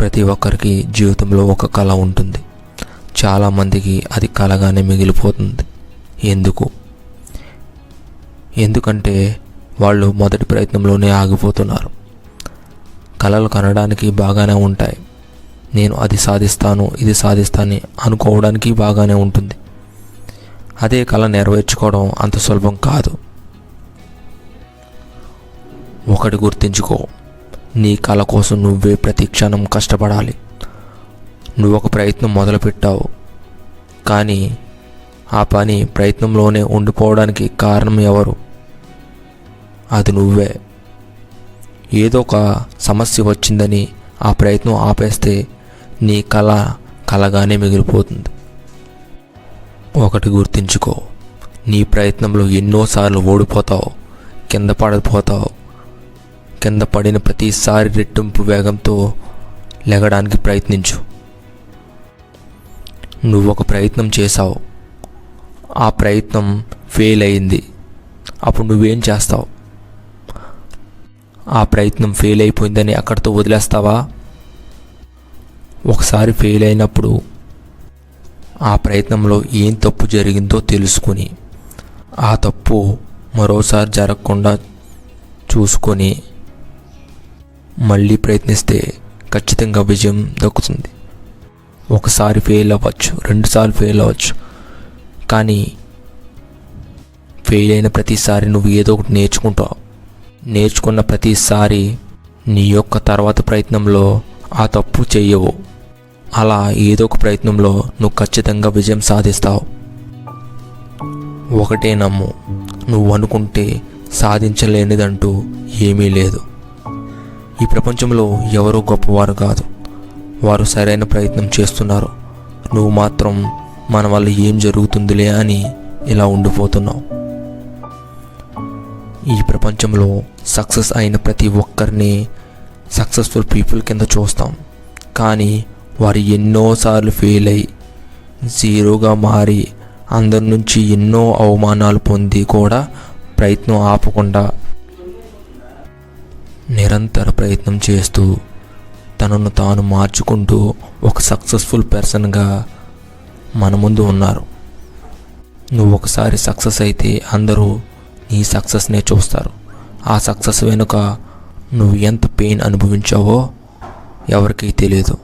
ప్రతి ఒక్కరికి జీవితంలో ఒక కళ ఉంటుంది. చాలామందికి అది కలగానే మిగిలిపోతుంది. ఎందుకంటే వాళ్ళు మొదటి ప్రయత్నంలోనే ఆగిపోతున్నారు. కలలు కనడానికి బాగానే ఉంటాయి. నేను అది సాధిస్తాను, ఇది సాధిస్తాను అనుకోవడానికి బాగానే ఉంటుంది. అదే కళ నెరవేర్చుకోవడం అంత సులభం కాదు. ఒకటి గుర్తుంచుకో, నీ కళ కోసం నువ్వే ప్రతి క్షణం కష్టపడాలి. నువ్వు ఒక ప్రయత్నం మొదలుపెట్టావు, కానీ ఆ పని ప్రయత్నంలోనే ఉండిపోవడానికి కారణం ఎవరు? అది నువ్వే. ఏదో ఒక సమస్య వచ్చిందని ఆ ప్రయత్నం ఆపేస్తే నీ కళ కలగానే మిగిలిపోతుంది. ఒకటి గుర్తుంచుకో, నీ ప్రయత్నంలో ఎన్నోసార్లు ఓడిపోతావు, కింద పడిపోతావు. కింద పడిన ప్రతిసారి రెట్టింపు వేగంతో లెగడానికి ప్రయత్నించు. నువ్వు ఒక ప్రయత్నం చేశావు, ఆ ప్రయత్నం ఫెయిల్ అయింది. అప్పుడు నువ్వేం చేస్తావు? ఆ ప్రయత్నం ఫెయిల్ అయిపోయిందని అక్కడితో వదిలేస్తావా? ఒకసారి ఫెయిల్ అయినప్పుడు ఆ ప్రయత్నంలో ఏం తప్పు జరిగిందో తెలుసుకొని ఆ తప్పు మరోసారి జరగకుండా చూసుకొని మళ్ళీ ప్రయత్నిస్తే ఖచ్చితంగా విజయం దక్కుతుంది. ఒకసారి ఫెయిల్ అవ్వచ్చు, రెండుసార్లు ఫెయిల్ అవ్వచ్చు, కానీ ఫెయిల్ అయిన ప్రతిసారి నువ్వు ఏదో ఒకటి నేర్చుకుంటావు. నేర్చుకున్న ప్రతిసారి నీ యొక్క తర్వాత ప్రయత్నంలో ఆ తప్పు చెయ్యవు. అలా ఏదో ఒక ప్రయత్నంలో నువ్వు ఖచ్చితంగా విజయం సాధిస్తావు. ఒకటే నమ్ము, నువ్వు అనుకుంటే సాధించలేనిదంటూ ఏమీ లేదు. ఈ ప్రపంచంలో ఎవరూ గొప్పవారు కాదు, వారు సరైన ప్రయత్నం చేస్తున్నారు. నువ్వు మాత్రం మన వల్ల ఏం జరుగుతుందిలే అని ఇలా ఉండిపోతున్నావు. ఈ ప్రపంచంలో సక్సెస్ అయిన ప్రతి ఒక్కరిని సక్సెస్ఫుల్ పీపుల్ కింద చూస్తాం, కానీ వారు ఎన్నోసార్లు ఫెయిల్ అయ్యి జీరోగా మారి అందరి నుంచి ఎన్నో అవమానాలు పొంది కూడా ప్రయత్నం ఆపకుండా నిరంతర ప్రయత్నం చేస్తూ తనను తాను మార్చుకుంటూ ఒక సక్సెస్ఫుల్ పర్సన్గా మన ముందు ఉన్నారు. నువ్వు ఒకసారి సక్సెస్ అయితే అందరూ నీ సక్సెస్నే చూస్తారు. ఆ సక్సెస్ వెనుక నువ్వు ఎంత పెయిన్ అనుభవించావో ఎవరికీ తెలియదు.